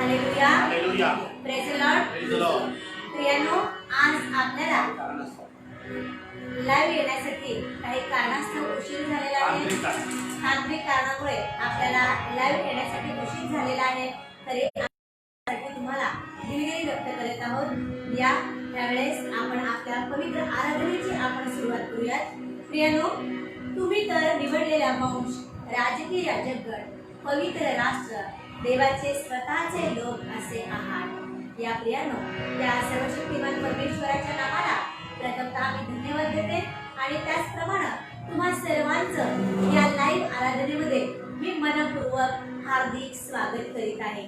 Hallelujah. Hallelujah. Praise the Lord. Praise the Lord. प्रियांनो, आज आपल्याला लाईव्ह येण्यासाठी काही कारणास्तव उशीर झालेला आहे. तांत्रिक कारणामुळे आपल्याला लाईव्ह येण्यासाठी उशीर झालेला आहे. तरी तुम्हाला दिलगिरी व्यक्त करत आहोत. यावेळेस आपण आपल्या पवित्र आराधनेची आपण सुरुवात करूयात. प्रियांनो, तुम्ही तर निवडलेला वंश, राजकीय जगगट, पवित्र राष्ट्र, देवाचे स्वतःचे लोक असे आहात. या प्रियांनो, या सर्वशक्तिमान परमेश्वराच्या नावाला प्रथमतः आम्ही धन्यवाद देते आणि त्याचप्रमाणे तुम्हा सर्वांचं या लाईव्ह आराधनेमध्ये मी मनपूर्वक हार्दिक स्वागत करीत आहे.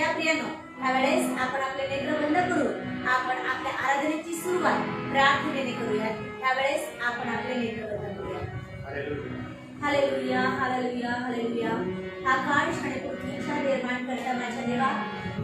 या प्रियांनो, यावेळेस आपण आपले नेत्र बंद करून आपण आपल्या आराधनेची सुरुवात प्रार्थनेने करूयात. यावेळेस आपण आपले नेत्र बंद करूयात. Hallelujah, hallelujah, hallelujah. आकाश आणि पृथ्वीचा निर्माण करता माझ्या देवा,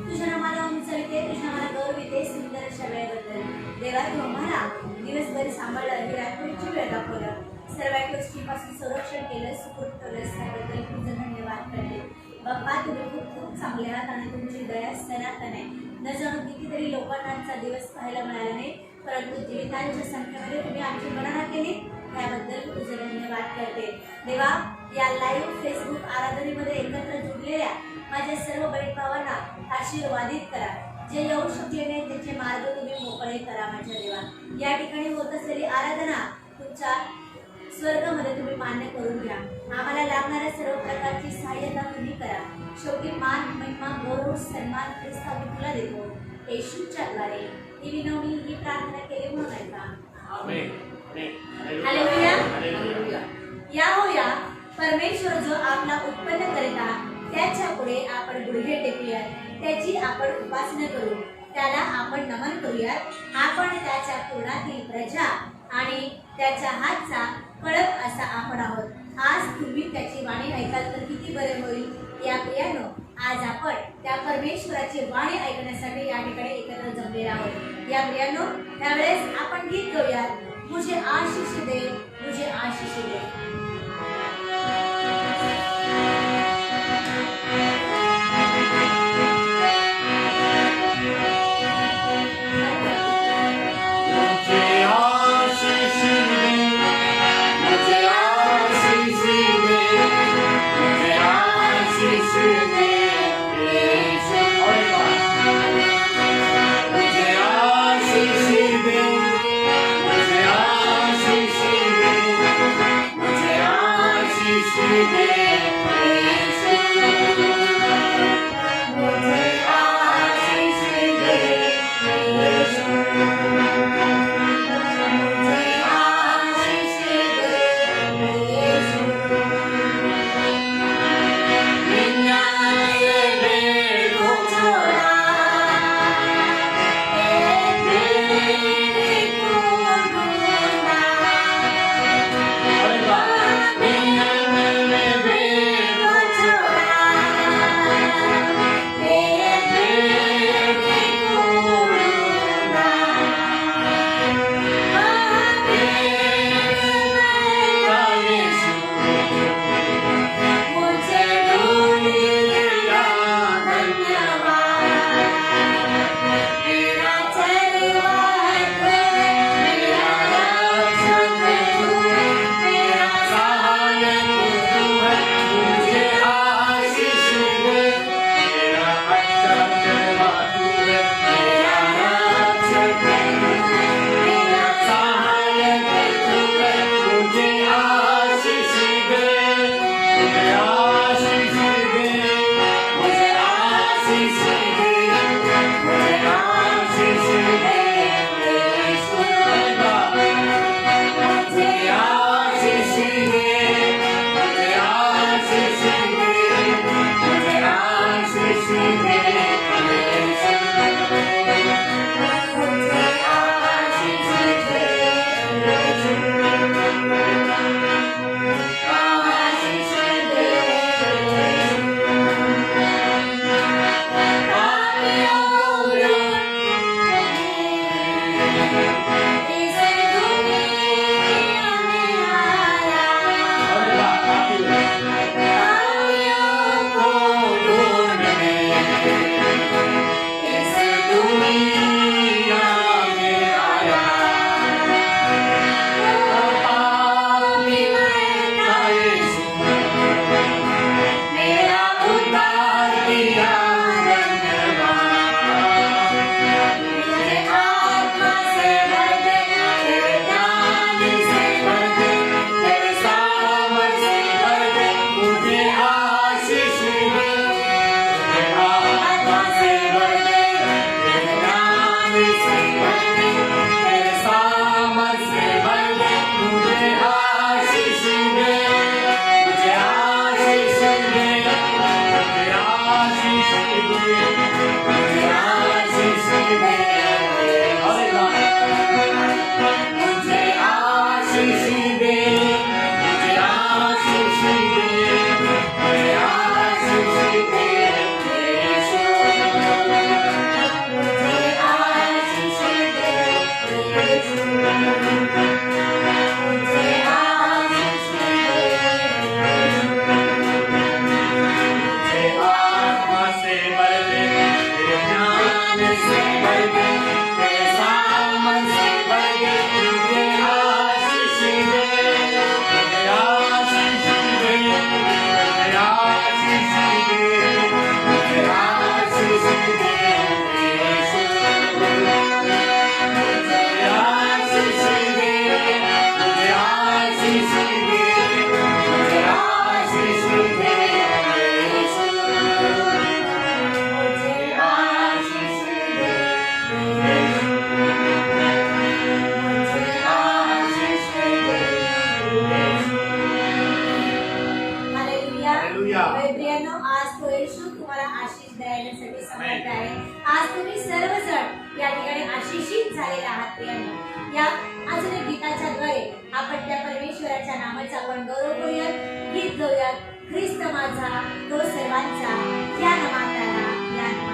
तुझ्या नामाला उंचाविते, तुझ्या नामाला गौरविते सुंदर अशा वेळेबद्दल. देवा, तू आम्हाला दिवसभर सांभाळलं, ही रात्रीची वेळ दाखवलं, सर्व गोष्टीपासून संरक्षण केलं, सुखरूप ठेवलं, त्याबद्दल तुझं धन्यवाद करते. बाप्पा, तुम्ही खूप खूप चांगले आहात आणि तुमची दया सनातन आहे. न जाणू कितीतरी लोकांना आजचा दिवस पाहायला मिळाला नाही, परंतु जीवितांच्या संख्येमध्ये तुम्ही आमची गणना केली, त्याबद्दल तुझे धन्यवाद करते. देवा, या लाईव्ह फेसबुक आराधनेमध्ये एकत्र जुडलेल्या माझ्या सर्व बहीण भावांना आशीर्वादित करा. जे येऊ शकले नाही त्याचे मार्ग तुम्ही मोकळे करा माझ्या देवा. या ठिकाणी होत असलेली आराधना तुमच्या स्वर्गामध्ये तुम्ही मान्य करून घ्या. आम्हाला लागणाऱ्या सर्व प्रकारची सहाय्यता तुम्ही करा. शेवटी मान, महिमा, गौरव, सन्मान ख्रिस्त आम्ही तुला देतो. येशूच्या द्वारे ही विनवणी, ही प्रार्थना केली म्हणून ऐका. आमेन. हालेलुया. हालेलुया. या हो या, परमेश्वर जो आपला उत्पन्न करिता त्याच्या पुढे आपण गुडघे टेकूयात, त्याची आपण उपासना करू, त्याला आपण नमन करूयात. आपण त्याच्या कुळातील प्रजा आणि त्याच्या हातचा कळप असा आपण आहोत. आज तुम्ही त्याची वाणी ऐकाल तर किती बरे होईल. या प्रियानो, आज आपण त्या परमेश्वराची वाणी ऐकण्यासाठी या ठिकाणी एकत्र जमलेला आहोत. या प्रियानो, त्यावेळेस आपण गीत गाऊयात, मुझे आशीष दे, मुझे आशीष दे. मुझे तुम्हाला आशीष देण्यासाठी समर्थ आहे. आज तुम्ही सर्वजण या ठिकाणी आशिषित झालेले आहात प्रियांनो. या अजून एक गीताच्या द्वारे आपण त्या परमेश्वराच्या नामाचा आपण गौरव करूयात. गीत गाऊयात. ख्रिस्त माझा तो सर्वांचा या नामाला या नामाला.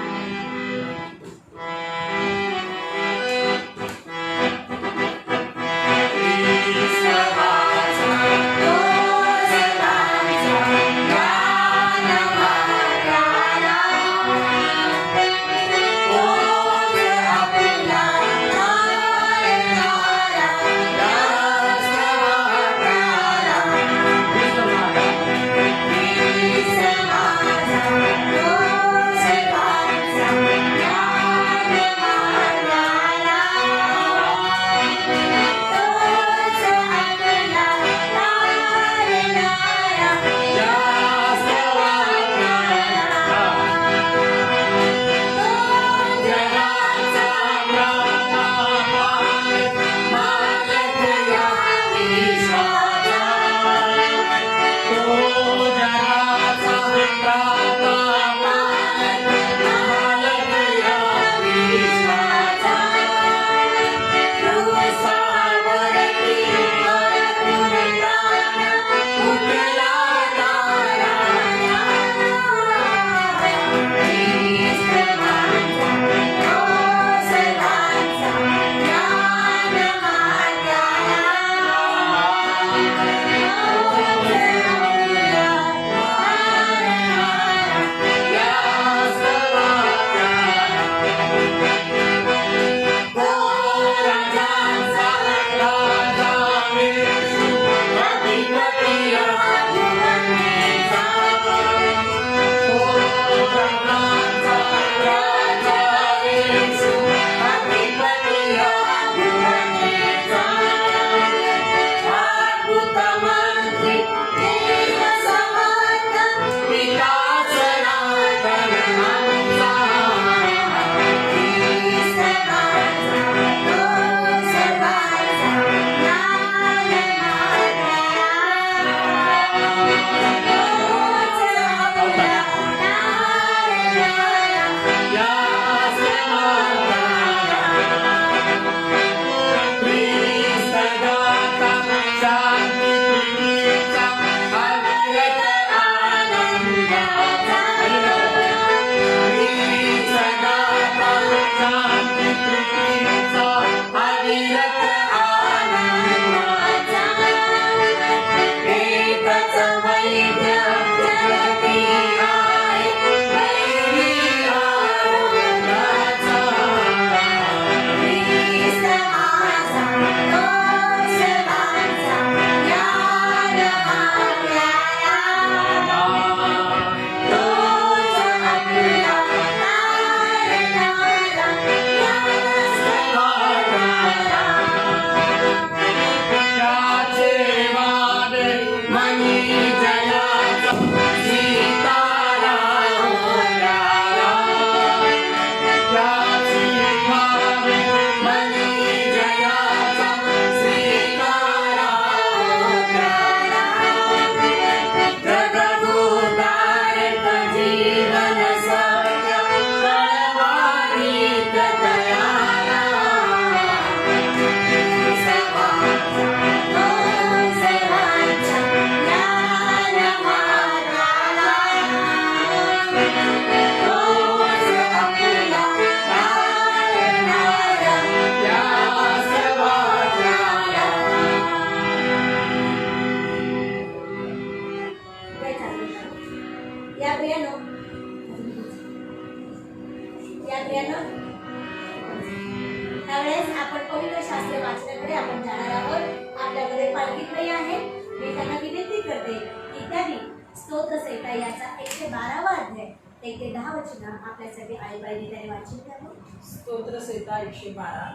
त्यावेळेस आपण पवित्र शास्त्र वाचण्याकडे आपण जाणार आहोत. आपल्याकडे पालखी आहे. मी त्यांना विनंती करते की त्यांनी स्तोत्र संहिता याचा 112वा अध्याय 1 ते 10 वचन आपल्यासाठी आईबाईने त्याने वाचन करावं. स्तोत्र संहिता 112.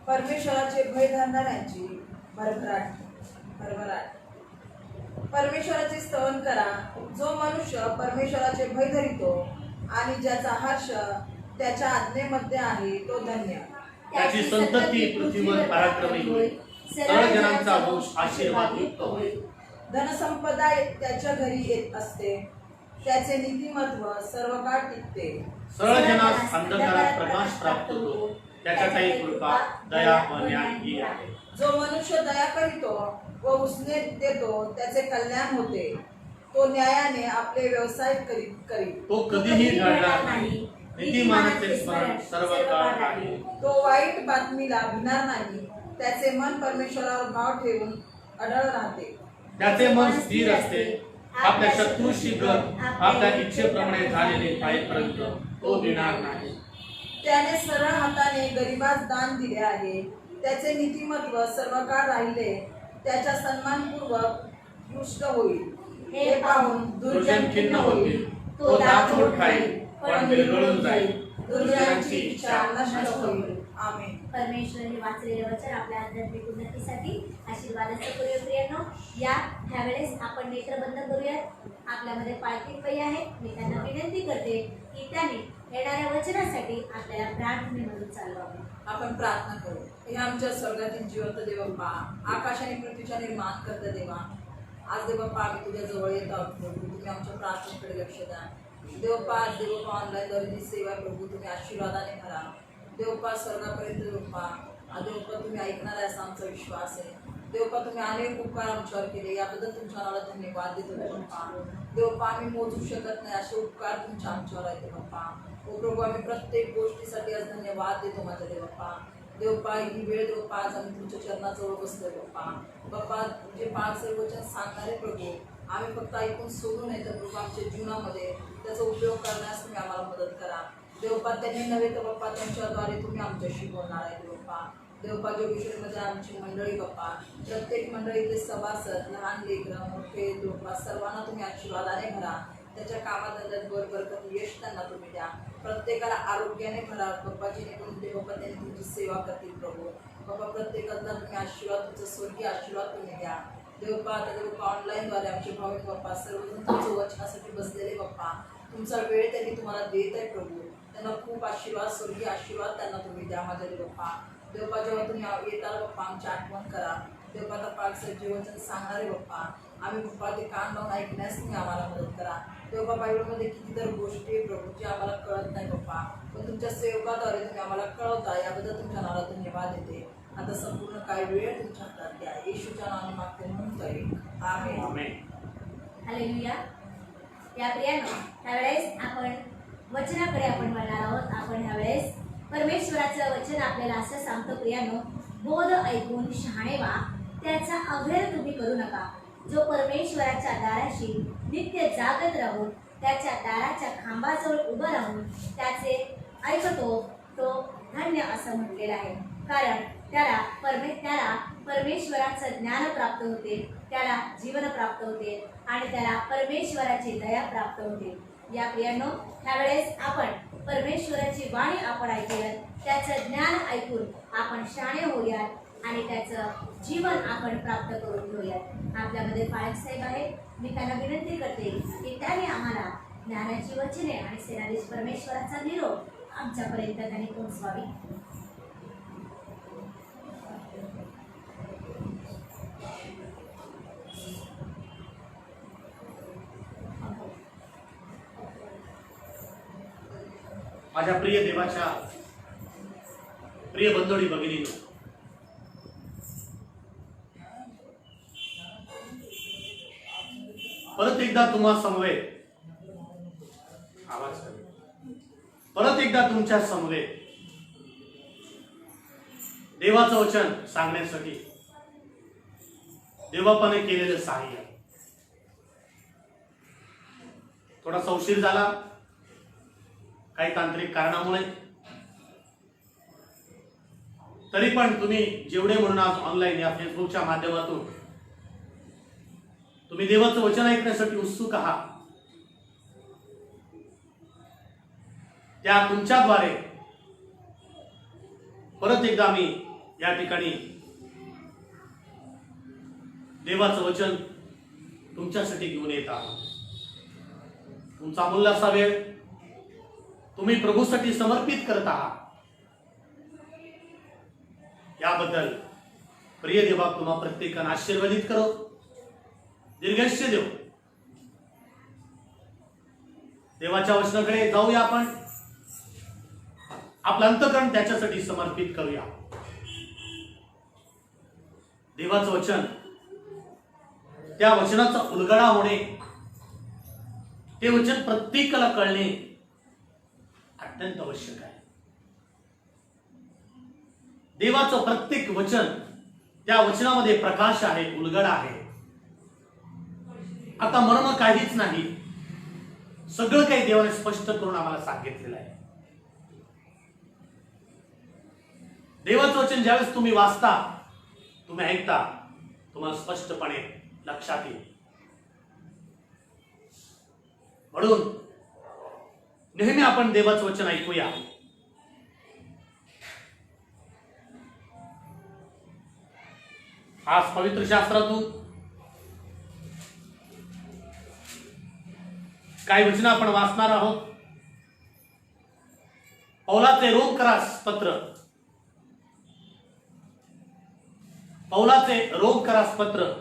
परमेश्वराचे भय धरणाऱ्यांची भरभराट. परमेश्वराचे स्तवन करा. जो मनुष्य परमेश्वराचे भय धरितो आणि ज्याचा हर्ष त्याच्या आज्ञेमध्ये आहे तो धन्य. त्याची संतती पृथ्वीवर पराक्रमी होईल. सर्व जनांचा वंश आशीर्वादयुक्त होईल. धनसंपदा त्याच्या घरी येत असते. त्याचे नीतिमत्व सर्व काळ टिकते. सरळ जनास अंधकारात प्रकाश प्राप्त होतो, त्याच्यातही कृपा, दया व न्याय ही आहे. जो मनुष्य दया करीतो व उसने देतो त्याचे कल्याण होते. तो न्यायाने आपले व्यवसाय करीत. तो कधीही ढळणार नाही. नीतिमानाचे स्मरण सर्व काळ राहील. तो वाईट बातमीला भिणार नाही. त्याचे मन परमेश्वरावर भाव ठेवून अडळ राहते. त्याचे मन स्थिर असते. आपल्या शत्रूशी गत आपल्या इच्छेप्रमाणे झालेले पाहिजेपर्यंत तो देणार नाही. त्याने सरळ हाताने गरिबास दान दिले आहे. त्याचे नीतिमत्व सर्व काळ राहिले. त्याच्या सन्मानपूर्वक पुष्ट होईल. हे पाहून दुर्जन खिन्न होईल. तो दाखवून खाईल पण विरघळून जाईल. दुर्जनांची इच्छा नष्ट होईल. आमेन. परमेश्वर हे वाचलेले वचन आपल्या आध्यात्मिक उन्नतीसाठी आशीर्वादाचं करूया प्रियांनो. ह्यावेळेस आपण नेत्र बंद करूयात. आपल्यामध्ये पालखी बाई आहे. मी त्यांना विनंती करते की त्यांनी येणाऱ्या वचनासाठी आपल्याला प्रार्थनेमधून चालवावे. आपण प्रार्थना करू. हे आमच्या स्वर्गातील जिवंत देव बाप्पा, आकाश आणि पृथ्वीच्या निर्माण करता देवा, आज देव बाप्पा आम्ही तुझ्या जवळ येत आहोत प्रभू. तुम्ही आमच्या प्रार्थनेकडे लक्ष द्या. देवप्पा आज देवप्पा ऑनलाईन दर्जी सेवा प्रभू तुम्ही आशीर्वादाने भरा. देवप्पा स्वर्गापर्यंत देवप्पा देवप्पा तुम्ही ऐकणार आहे असा आमचा विश्वास आहे. देवप्पा तुम्ही अनेक उपकार आमच्यावर केले, याबद्दल तुमच्या नावाला धन्यवाद देतो देवप्पा. देवप्पा आम्ही मोजू शकत नाही असे उपकार तुमच्या आमच्यावर आहेत देवप्पा. ओ प्रभू आम्ही प्रत्येक गोष्टीसाठी आज धन्यवाद देतो माझ्या देवप्पा. देवप्पा ही वेळ देवप्पा आज आम्ही तुमच्या चरणाजवळ बसलोय बाप्पा. बाप्पा जे पाच वचन सांगणारे प्रभू आम्ही फक्त ऐकून सोडू नये तर प्रभू आमच्या जीवनामध्ये त्याचा उपयोग करण्यास तुम्ही आम्हाला मदत करा देवप्पा. त्यांनी नव्हे तर बाप्पा त्यांच्याद्वारे तुम्ही आमच्याशी बोलणार आहे देवप्पा. देवप्पा जोगेश्वरीमध्ये आमची मंडळी बाप्पा, प्रत्येक मंडळीतले सभासद, लहान लेकरं मोठे देवप्पा सर्वांना तुम्ही आशीर्वादाने भरा. त्याच्या कामाधंद्यात बरकत यश त्यांना तुम्ही द्या. प्रत्येकाला आरोग्याने भरा बाप्पा, जेणेकरून देवप्पा त्यांनी तुमची सेवा करतील प्रभू. बाप्पा प्रत्येकाला तुम्ही आशीर्वाद, तुमचा स्वर्गीय आशीर्वाद तुम्ही द्या देवप्पा. आता देवप्पा ऑनलाईनद्वारे आमचे भाविक बाप्पा सर्वजण तुमचं वचनासाठी बसलेले बाप्पा, तुमचा वेळ त्यांनी तुम्हाला देत आहे प्रभू. त्यांना खूप आशीर्वाद, स्वर्गीय आशीर्वाद त्यांना तुम्ही द्या माझ्या देवप्पा. देवप्पा जेव्हा तुम्ही येताल बाप्पा आमची आठवण करा देवप्पा. आता पाकसाहेब वचन सांगणारे बाप्पा आम्ही बाप्पा ते कान लावून ऐकण्यास तुम्ही आम्हाला मदत करा देवप्पा. बायबलमध्ये कितीतर गोष्टी आहे प्रभू जे आम्हाला कळत नाही बाप्पा, पण तुमच्या सेवकाद्वारे तुम्ही आम्हाला कळवता, याबद्दल तुमच्या नावाला धन्यवाद देते. आता संपूर्ण काय वेळ तुमच्या हातात द्या, येशूच्या नावाने मागते म्हणतोय आमेन. हालेलुया. या प्रियानो त्यावेळेस आपण वचनाकडे आपण वळणार आहोत. आपण ह्यावेळेस परमेश्वराचं वचन आपल्याला असं सांगतो प्रियानो, बोध ऐकून शहाणे व्हा, त्याचा अवहेर तुम्ही करू नका. जो परमेश्वराच्या दाराशी नित्य जागत राहून त्याच्या दाराच्या खांबाजवळ उभं राहून त्याचे ऐकतो तो धन्य असं म्हटलेलं आहे. कारण त्याला परमेश्वराचं ज्ञान प्राप्त होते, त्याला जीवन प्राप्त होते आणि त्याला परमेश्वराची दया प्राप्त होते. या प्रियांनो त्यावेळेस आपण परमेश्वराची वाणी आपण ऐकूयात, त्याचं ज्ञान ऐकून आपण शहाणे होऊयात आणि त्याचं जीवन आपण प्राप्त करून घेऊयात. आपल्यामध्ये पाळक साहेब आहेत. मी त्यांना विनंती करते की त्याने आम्हाला ज्ञानाची वचने आणि सेनाधीश परमेश्वराचा निरोप आमच्यापर्यंत त्यांनी पोहोचवावी. माझ्या प्रिय देवाच्या प्रिय बंधुडी भगिनींनो, परत एकदा तुम्हा समवेत आवाज परत एकदा तुमच्या समवेत देवाचं वचन सांगण्यासाठी देवबापाने केलेलं सहाय्य. थोडासा उशीर झाला काही तांत्रिक कारणामुळे, तरी पण तुम्ही जेवढे म्हणून आज ऑनलाईन या फेसबुकच्या माध्यमातून तुम्ही देवाचं वचन ऐकण्यासाठी उत्सुक आहात, त्या तुमच्याद्वारे परत एकदा मी या ठिकाणी देवाचं वचन तुमच्यासाठी घेऊन येत आहोत. तुमचा अमूल्य असा वेळ तुम्ही प्रभूसाठी समर्पित करत आहात, याबद्दल प्रिय देवा तुम्हा प्रत्येकांना आशीर्वादित करो, दीर्घायुष्य देव. देवाच्या वचनाकडे जाऊया आपण. आपलं अंतःकरण त्याच्यासाठी समर्पित करूया. देवाचं वचन, त्या वचनाचा उलगडा होणे, ते वचन प्रत्येकाला कळणे अत्यंत आवश्यक आहे. देवाचं प्रत्येक वचन, त्या वचनामध्ये प्रकाश आहे, उलगडा आहे. आता मर्म काहीच नाही, सगळं काही देवाने स्पष्ट करून आम्हाला सांगितलेलं आहे. देवाचं वचन ज्यावेळेस तुम्ही वाचता, तुम्ही ऐकता, तुम्हाला स्पष्टपणे लक्षात येईल. म्हणून नेहमी आपण देवाचं वचन ऐकूया. आज पवित्र शास्त्रातून काही वचन आपण वाचणार आहोत. पौलाचे रोमकरास पत्र, पौलाचे रोमकरास पत्र,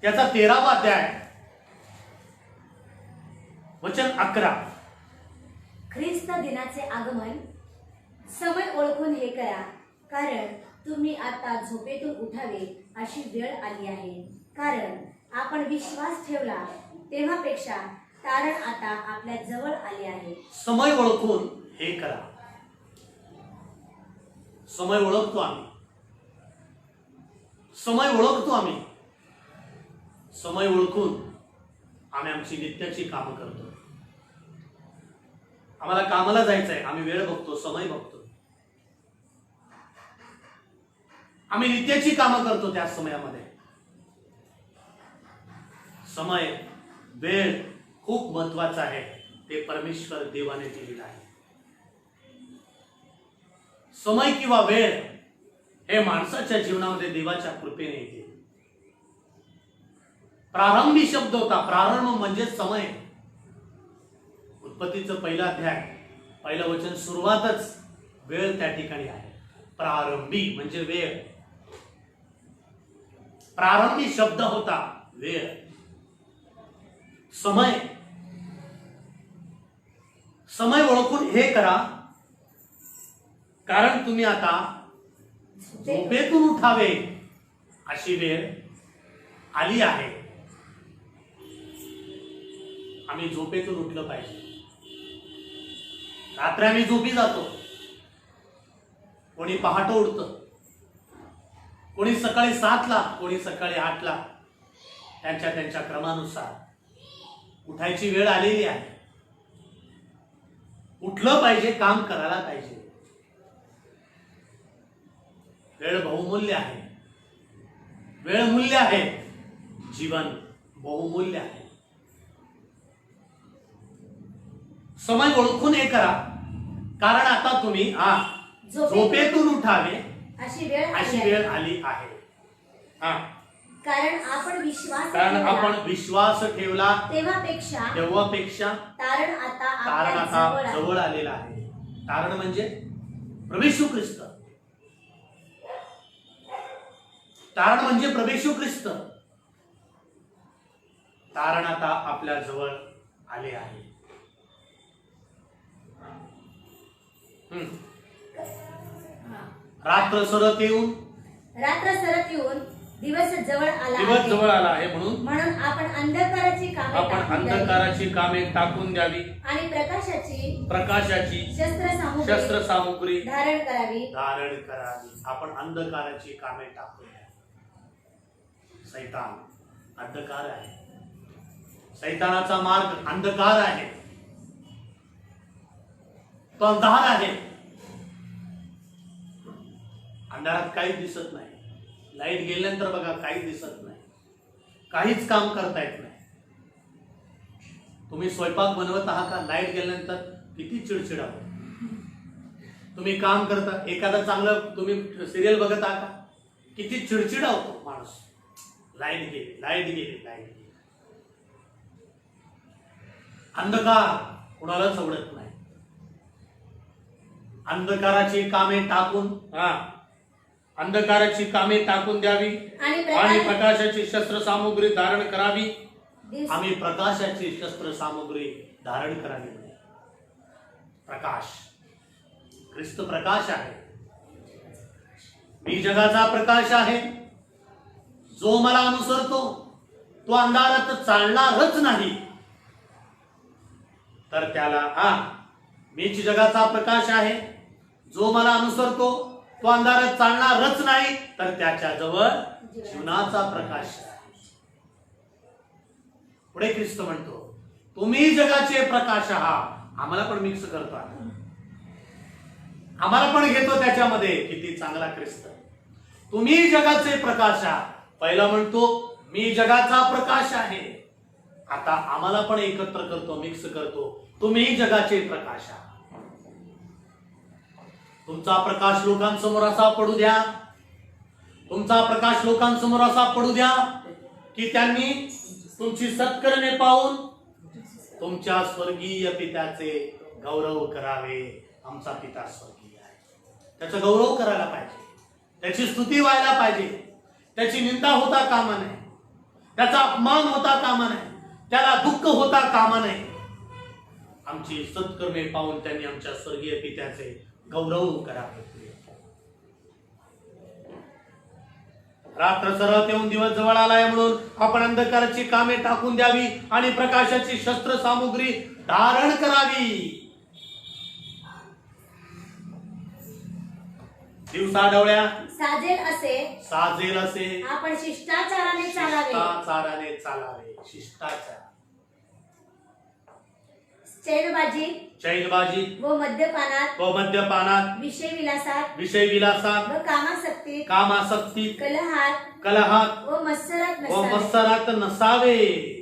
त्याचा 13वा अध्याय, वचन 11. ख्रिस्त दिनाचे आगमन समय ओळखून हे करा, कारण तुम्ही आता झोपेतून उठावे अशी वेळ आली आहे. कारण आपण विश्वास ठेवला तेव्हापेक्षा तारण आता आपल्या जवळ आले आहे. समय ओळखून हे करा. समय ओळखतो आम्ही, समय ओळखतो आम्ही. समय ओळखून आम्ही आमची नित्याची कामं करतो. आम्हाला कामाला जायचंय, आम्ही वेळ बघतो, समय बघतो. आम्ही नित्याची कामं करतो. त्या समयामध्ये समय, वेळ खूप महत्वाचा आहे. ते परमेश्वर देवाने दिलेला आहे. समय किंवा वेळ हे माणसाच्या जीवनामध्ये देवाच्या कृपेने येते. प्रारंभी शब्द होता. प्रारंभ म्हणजे समय. उत्पत्तीचं पहिला अध्याय, पहिलं वचन, सुरुवातच वेळ त्या ठिकाणी आहे. प्रारंभी म्हणजे वेळ. प्रारंभी शब्द होता वेळ, समय. समय ओळखून हे करा, कारण तुम्ही आता झोपेतून उठावे अशी वेळ आली आहे. आम्ही झोपेतून उठलं पाहिजे. रात्री आम्ही झोपी जातो. कोणी पहाटे उठतं, कोणी सकाळी 7ला, कोणी सकाळी 8ला. त्यांच्या त्यांच्या क्रमानुसार उठायची वेळ आलेली आहे. उठलं पाहिजे, काम करायला पाहिजे. वेळ बहुमूल्य आहे. वेळ मूल्य आहे, जीवन बहुमूल्य आहे. समय ओळखून हे करा, कारण आता तुम्ही झोपेतून उठावे अशी अशी वेळ आली आहे. कारण आपण विश्वास ठेवला तेव्हापेक्षा तारण आता जवळ आलेला आहे. तारण म्हणजे प्रभू येशू ख्रिस्त. तारण म्हणजे प्रभू येशू ख्रिस्त. तारण आता आपल्या जवळ आले आहे. रात्र सरत येऊन दिवस जवळ आला आहे. म्हणून आपण अंधकाराची कामे टाकून द्यावी आणि प्रकाशाची शस्त्र सामुग्री धारण करावी. आपण अंधकाराची कामे टाकून द्यावी. सैतान अंधकार आहे. सैतानाचा मार्ग अंधकार आहे. तो अंधार आहे. अंधारात काही दिसत नाही. लाईट गेल्यानंतर बघा काही दिसत नाही. काहीच काम करता येत नाही. तुम्ही स्वयंपाक बनवत आहात का? लाईट गेल्यानंतर किती चिडचिड होते. तुम्ही काम करता, एखादा चांगलं तुम्ही सिरियल बघत आहात का? किती चिडचिड होतो माणूस. लाईट गेली. अंधकार कुणालाच आवडत नाही. अंधकाराची कामे टाकून द्यावी आणि प्रकाशाची शस्त्र सामुग्री धारण करावी. आम्ही प्रकाशाची शस्त्र सामग्री धारण करावी. प्रकाश, ख्रिस्त प्रकाश आहे. मी जगाचा प्रकाश आहे. जो मला अनुसरतो तो अंधारात चालणारच नाही. तर त्याला मीच जगाचा प्रकाश आहे. जो मला अनुसरतो तो अंधारात चालणारच नाही, तर त्याच्याजवळ जीवनाचा प्रकाश आहे. पुढे ख्रिस्त म्हणतो, तुम्ही जगाचे प्रकाश आहात. आम्हाला पण मिक्स करतो, आम्हाला पण घेतो त्याच्यामध्ये. किती चांगला ख्रिस्त. तुम्ही जगाचे प्रकाश आहात. पहिला म्हणतो मी जगाचा प्रकाश आहे. आता आम्हाला पण एकत्र करतो, मिक्स करतो. तुम्ही जगाचे प्रकाश आहात. तुमचा प्रकाश लोकांसमोर असा पडू द्या, तुमचा प्रकाश लोकांसमोर असा पडू द्या की त्यांनी तुमची सत्कर्मे पाहून तुमच्या स्वर्गीय पित्याचे गौरव करावे. आमचा पिता स्वर्गीय आहे, त्याचा गौरव करायला पाहिजे, त्याची स्तुती व्हायला पाहिजे. त्याची निंदा होता कामा नये, त्याचा अपमान होता कामा नये, त्याला दुःख होता कामा नये. आमची सत्कर्मे पाहून त्यांनी आमच्या स्वर्गीय पित्याचे गौरव करावे. रात्र सरत येऊन दिवस जवळ आलाय म्हणून आपण अंधकाराची कामे टाकून द्यावी आणि प्रकाशाची शस्त्र सामुग्री धारण करावी. दिवसाढवळ्या साजेल असे आपण शिष्टाचाराने चालावे. शिष्टाचार, चैनबाजी व मद्यपानात, विषय विलासात व कामासक्तीत, कलहात व मत्सरात नसावे.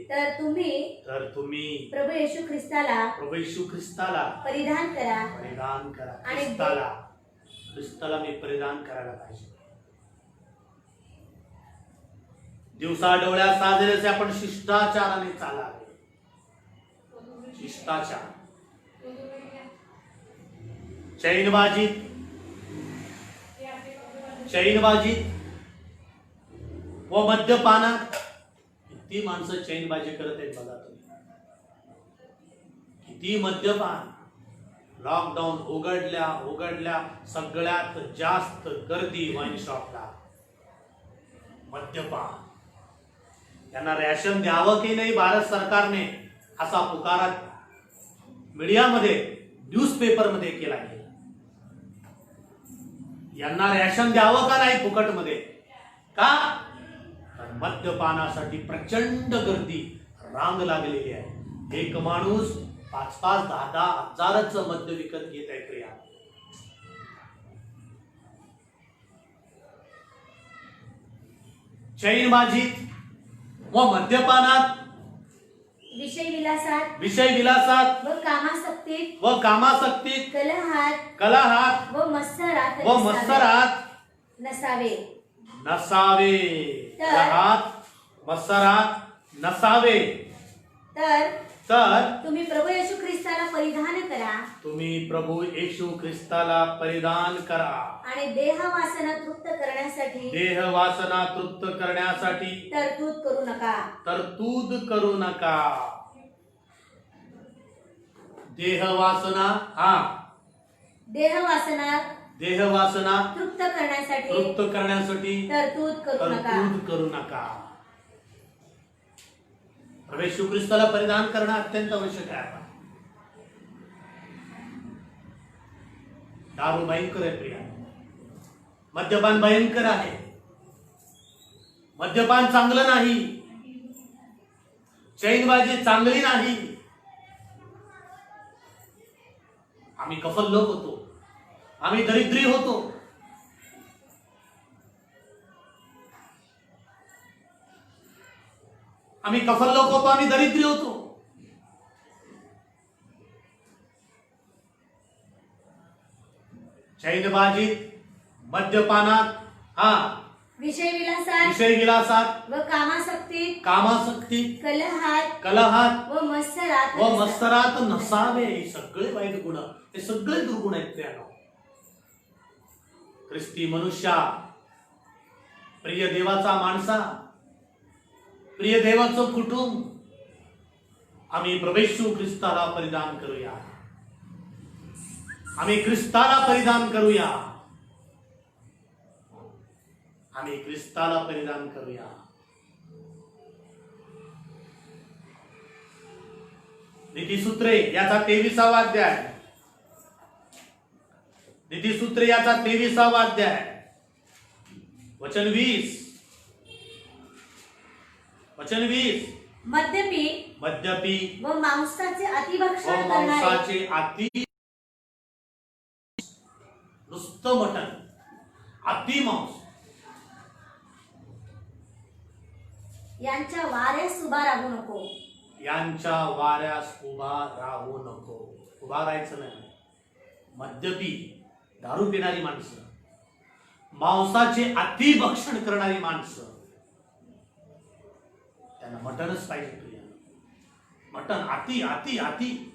तर तुम्ही प्रभू येशू ख्रिस्ताला परिधान करा. आणि ख्रिस्ताला मी परिधान करायला पाहिजे. दिवसा डोळ्या साजेल आपण शिष्टाचाराने चालावे. शिष्टाचार, चैनबाजीत व मद्यपानात. किती माणसं चैनबाजी करत आहेत बघा तुम्ही. किती मद्यपान. लॉकडाऊन उघडल्या सगळ्यात जास्त गर्दी वाईन शॉपला. मद्यपान. त्यांना रॅशन द्यावं की नाही भारत सरकारने असा पुकारा मीडियामध्ये, न्यूजपेपरमध्ये केला गेला. यांना रॅशन द्यावं का नाही फुकटमध्ये? का? मद्यपानासाठी प्रचंड गर्दी, रांग लागलेली आहे. एक माणूस 5-5, 10-10 हजाराचं मद्य विकत घेत आहे क्रिया. चैनबाजीत व मद्यपानात, विषय विलासात व कामासक्तीत, कलहात व मत्सरात नसावे. कलहात मत्सरात नसावे. तर तुम्ही प्रभू येशू ख्रिस्ताला परिधान करा. तुम्ही प्रभू येशू ख्रिस्ताला परिधान करा. आणि देह वासना तृप्त करण्यासाठी तरतूद करू नका. देह वासना तृप्त करण्यासाठी तरतूद करू नका. प्रभू येशू ख्रिस्ताला परिधान करणं अत्यंत आवश्यक आहे. दारू भयंकर आहे प्रिया. मद्यपान भयंकर आहे. मद्यपान चांगलं नाही. चैनबाजी चांगली नाही. आम्ही कफल लोक होतो, आम्ही दरिद्री होतो. आम्ही कफल लोक होतो, आम्ही दरिद्री होतो. चैनबाजीत, मद्यपानात, विषय विलासात व कामासक्तीत, कलहात व मत्सरात नसावे. हे सगळे वाईट गुण, हे सगळे दुर्गुण आहेत प्रियानो. ख्रिस्ती मनुष्या, प्रिय देवाचा माणसा, प्रिय देवाचं कुटुंब, आम्ही प्रभू येशू ख्रिस्ताला परिधान करूया. आम्ही ख्रिस्ताला परिधान करूया. आम्ही ख्रिस्ताला परिधान करूया. नीतिसूत्रे याचा 23वा अध्याय. नीतिसूत्रे याचा 23वा अध्याय वचन 20. वचन 20. मद्यपी व मांसाचे अतिभक्षण करणारे, मांसाचे अति, नुसतं मटण, अति मांस, यांच्या वाऱ्यास उभा राहू नको. यांच्या वाऱ्यास उभा राहू नको. उभा राहायचं नाही. मद्यपी, दारू पिणारी माणसं, मांसाचे अतिभक्षण करणारी माणसं, त्यांना मटणच पाहिजे. प्रिया, मटण अति अति अति.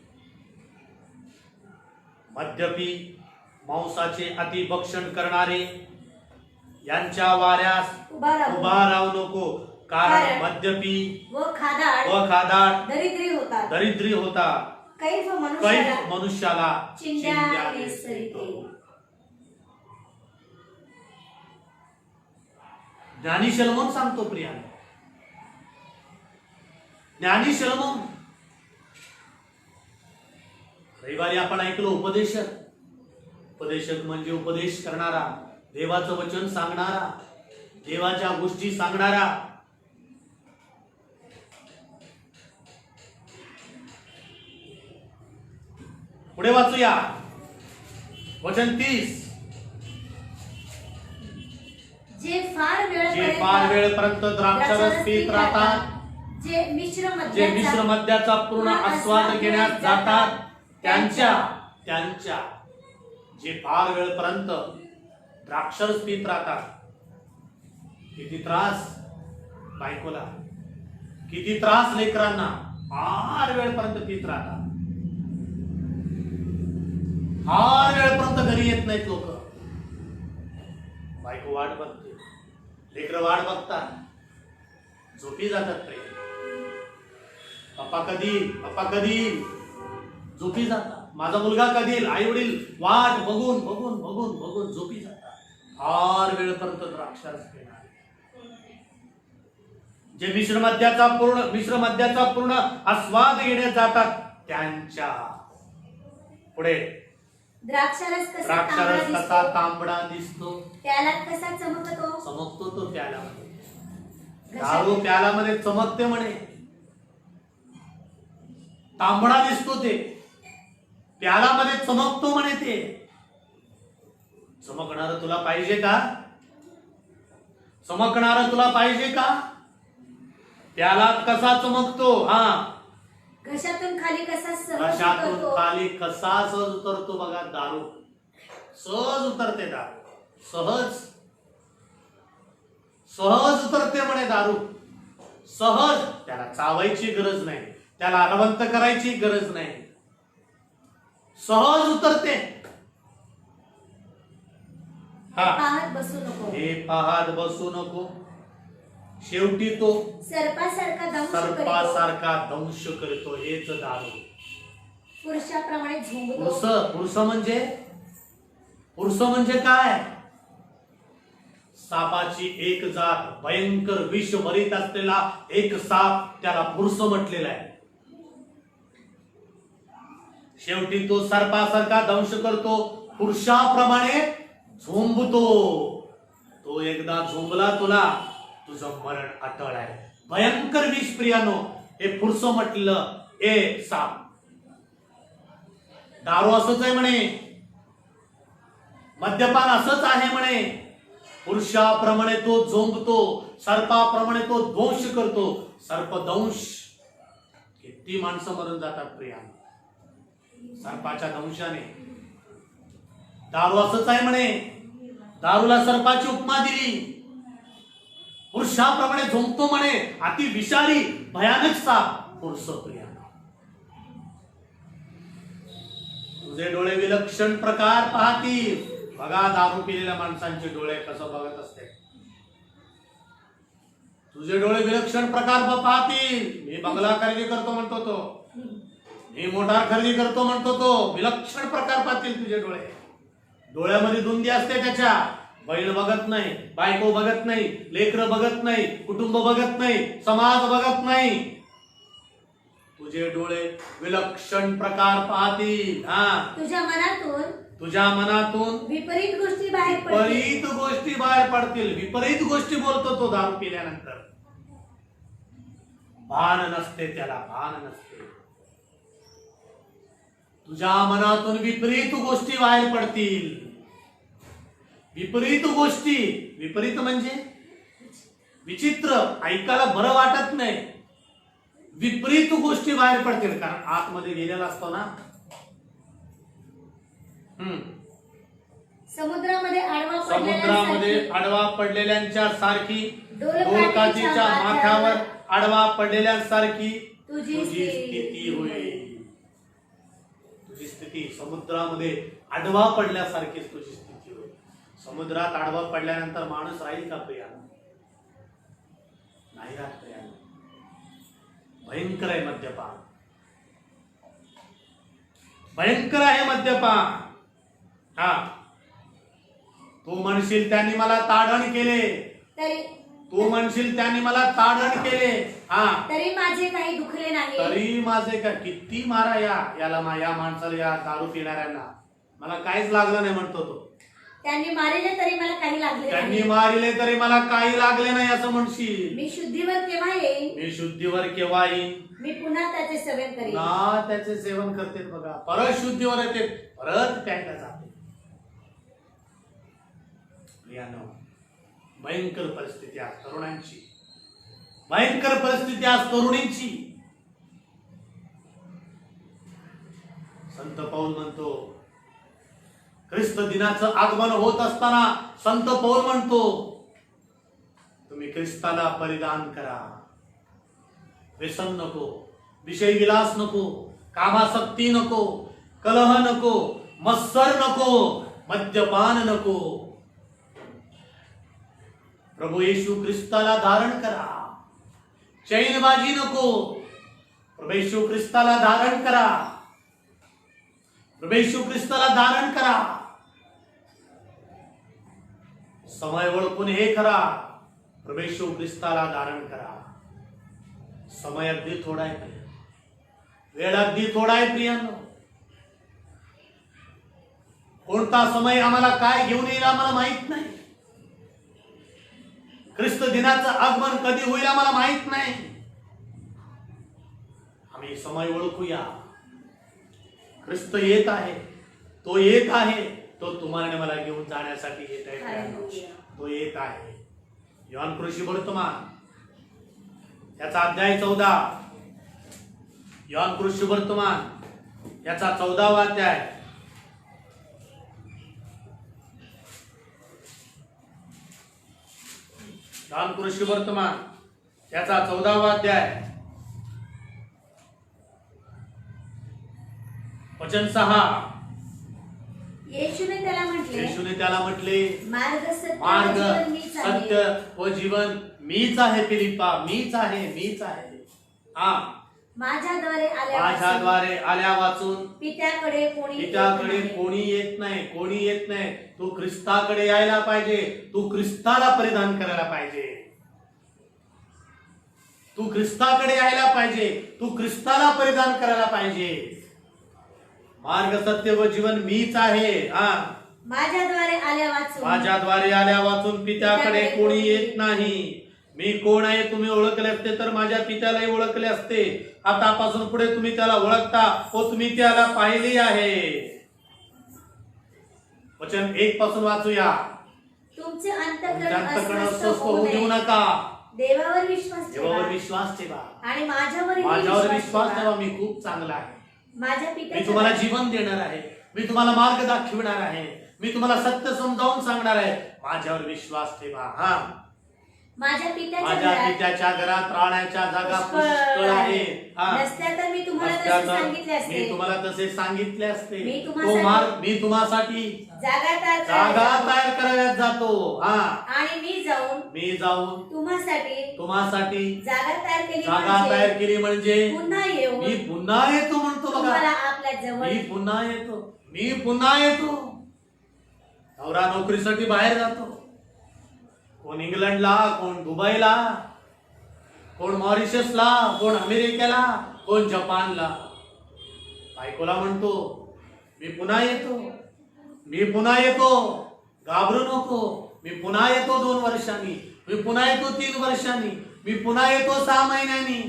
मद्यपी, मांसाचे अतिभक्षण करणारे यांच्या वाऱ्यास उभा उभा राहू नको, कारण मद्यपी व खादाड दरिद्री होता. कैफ मनुष्याला चिंध्याने सरिते. ज्ञानी शलोमोन सांगतो प्रिया, ज्ञानी शलोमोन. रविवारी आपण ऐकलो उपदेशक. उपदेशक म्हणजे उपदेश करणारा, देवाचं वचन सांगणारा, देवाच्या गोष्टी सांगणारा. पुढे वाचूया वचन 30. जे फार वेळपर्यंत द्राक्षारस पीत राहतात, जे मिश्र मद्याचा पूर्ण आस्वाद घेण्यास जातात, त्यांच्या जे फार वेळपर्यंत द्राक्षारस पीत राहतात. किती त्रास बायकोला, किती त्रास लेकरांना. फार वेळपर्यंत पीत राहतात, फार वेळपर्यंत घरी येत नाहीत लोक. बायको वाट बघते, लेकर वाट बघतात, झोपी जातात. प्रेम, पप्पा कधी झोपी जातात. माझा मुलगा कधी, आई वडील वाट बघून बघून बघून बघून झोपी जातात. फार वेळपर्यंत द्राक्षारस पिणार. जे मिश्र मद्याचा पूर्ण आस्वाद घेण्यात जातात, त्यांच्या. पुढे द्राक्षारस कसा तांबडा दिसतो, त्याला कसा चमकतो तो प्याल्यामध्ये. दारू प्याल्यामध्ये चमकते म्हणे, तांबडा दिसतो ते प्यालामध्ये चमकतो म्हणे. ते चमकणार तुला पाहिजे का? चमकणार तुला पाहिजे का? प्यालात कसा चमकतो? घशातून खाली कसा सहज उतरतो बघा. दारू सहज उतरते. दारू सहज उतरते म्हणे. दारू सहज, त्याला चावायची गरज नाही, त्याला रवंत करायची गरज नाही, सहज उतरते. हे पाहत बसू नको. शेवटी तो सर्पासारखा दंश करतो. हेच दारू. पुरुषाप्रमाणे झोंबतो. पुरुष म्हणजे काय? सापाची एक जात, भयंकर विष भरीत असलेला एक साप, त्याला पुरुष म्हटलेला आहे. शेवटी तो सर्पासारखा दंश करतो, पुरुषाप्रमाणे झोंबतो. तो एकदा झोंबला तुला, तुझं मरण अटळ आहे. भयंकर विष प्रियानो, हे पुरुष म्हटलं. साप. दारू असंच आहे म्हणे, मद्यपान असंच आहे म्हणे. पुरुषाप्रमाणे तो झोंबतो, सर्पाप्रमाणे तो दंश करतो. सर्पदंश. किती माणसं मरून जातात प्रिया सर्पाच्या दंशाने. दारू असंच आहे म्हणे, दारूला सर्पाची उपमा दिली. पुरुषाप्रमाणे झोंबतो म्हणे, अति विषारी भयानक साप पुरुष प्रिया. तुझे डोळे विलक्षण प्रकार पाहतील. बघा दारू पिलेल्या माणसांचे डोळे कसं बघत असते. तुझे डोळे विलक्षण प्रकार पाहतील. मी बंगला खरेदी करतो म्हणतो तो, मी मोटार खरेदी करतो म्हणतो तो, विलक्षण प्रकार पाहतील तुझे डोळे. डोळ्यामध्ये धुंदी असते त्याच्या. बैल बघत नाही, बायको बघत नाही, लेकरं बघत नाही, कुटुंब बघत नाही, समाज बघत नाही. तुझे डोळे विलक्षण प्रकार पाहतील. तुझ्या मनातून विपरीत गोष्टी बाहेर पडतील. विपरीत गोष्टी बाहेर पडतील. विपरीत गोष्टी बोलतो तो दारू पिल्यानंतर. भान नसते त्याला, भान नसते. तुझ्या मनातून विपरीत गोष्टी बाहेर पडतील. विपरीत गोष्टी, विपरीत म्हणजे विचित्र, ऐकायला बरं वाटत नाही. विपरीत गोष्टी बाहेर पडतील, कारण आतमध्ये गेलेला असतो ना. समुद्रामध्ये आडवा पडलेल्यांच्या सारखी, डोलकाठीच्या माथ्यावर आडवा पडलेल्यांसारखी तुझी स्थिती होईल. तुझी स्थिती समुद्रामध्ये आडवा पडल्यासारखीच तुझी स्थिती होईल. समुद्रात आडवा पडल्यानंतर माणूस राहील का प्रियानं? नाही राहत प्रियानं. भयंकर आहे मद्यपान, भयंकर आहे मद्यपान. हा, तू म्हणशील त्यांनी मला ताडण केले, तू म्हणशील त्यांनी मला ताडण केले, हा, तरी माझे काही दुखले नाही. तरी माझे काय, किती मारा याला या माणसाला, या दारू पिणाऱ्यांना, मला काहीच लागलं नाही म्हणतो तो. त्यांनी मारिले तरी मला काही लागले त्यांनी नाही. मारिले तरी मला काही लागले नाही असं म्हणशील. मी शुद्धीवर केव्हा येईन? मी शुद्धीवर केव्हा येईन? मी पुन्हा त्याचे सेवन करीन. ना त्याचे सेवन करते बघा, परत शुद्धीवर येते, परत प्यायला जाते. भयंकर परिस्थिती आज तरुणांची, भयंकर परिस्थिती आज तरुणींची. संत पौल म्हणतो, ख्रिस्त दिनाचं आगमन होत असताना संत पौल म्हणतो, तुम्ही ख्रिस्ताला परिधान करा. व्यसन नको, विषय विलास नको, कामासक्ती नको, कलह नको, मत्सर नको, मद्यपान नको. प्रभू येशू ख्रिस्ताला धारण करा. चैनबाजी नको, प्रभू येशू ख्रिस्ताला धारण करा. प्रभू येशू ख्रिस्ताला धारण करा. समय ओळखून हे करा, प्रभू येशू ख्रिस्ताला धारण करा. समय अगदी थोडा आहे, वेळ अगदी थोडा आहे प्रियांनो. कोणता समय आम्हाला काय घेऊन येईल आम्हाला माहित नाही. ख्रिस्त दिनाचं आगमन कधी होईल आम्हाला माहित नाही. आम्ही समय ओळखूया. ख्रिस्त येत आहे, तो येत आहे, तो तुम्हाला मला घेऊन जाण्यासाठी येत आहे. तो येत आहे. योहान कृषी वर्तमान याचा अध्याय 14, योहान कृषी वर्तमान याचा 14वा अध्याय. योहान कृषी वर्तमान याचा 14वा अध्याय वचन 6. येशूने त्याला म्हटले, मार्ग सत्य व जीवन मीच आहे फिलिप्पा, मीच आहे, मीच आहे. हा, माझ्याद्वारे आल्या वाचून पित्याकडे कोणी येत नाही, कोणी येत नाही. तू ख्रिस्ताकडे यायला पाहिजे, तू ख्रिस्ताला परिधान करायला पाहिजे. तू ख्रिस्ताकडे यायला पाहिजे, तू ख्रिस्ताला परिधान करायला पाहिजे. मार्ग सत्य व जीवन मीच आहे. हा, माझ्याद्वारे आल्या वाचून पित्याकडे कोणी येत नाही. मी कोण आहे तुम्ही ओळखले असते तर माझ्या पित्यालाही ओळखले असते. आतापासून पुढे तुम्ही त्याला ओळखता व तुम्ही त्याला पाहिले आहे. वचन 1 पासून वाचूया. तुमचे अंतःकरण अंतःकरण अस्वस्थ होऊ देऊ नका. देवावर विश्वास ठेवा आणि माझ्यावर विश्वास ठेवा. मी खूप चांगला आहे. मी तुम्हाला जीवन देणार आहे. मी तुम्हाला मार्ग दाखविणार आहे. मी तुम्हाला सत्य समजावून सांगणार आहे. माझ्यावर विश्वास ठेवा. हा, माझ्या पित्याच्या घरात राहण्याच्या जागा पुष्कळ आहेत. मी तुम्हाला तसे सांगितले असते. मी तुम्हासाठी जागा तयार करायला जातो. हा, आणि मी जाऊन तुम्हासाठी जागा तयार केली म्हणजे पुन्हा मी पुन्हा येतो म्हणतो बघा. जवळ मी पुन्हा येतो, मी पुन्हा येतो. नवरा नोकरीसाठी बाहेर जातो, कोण इंग्लंडला, कोण दुबईला, कोण मॉरिशसला, कोण अमेरिकेला, कोण जपानला. बायकोला म्हणतो मी पुन्हा येतो, मी पुन्हा येतो, घाबरू नको, मी पुन्हा येतो 2 वर्षांनी, मी पुन्हा येतो 3 वर्षांनी, मी पुन्हा येतो 6 महिन्यांनी.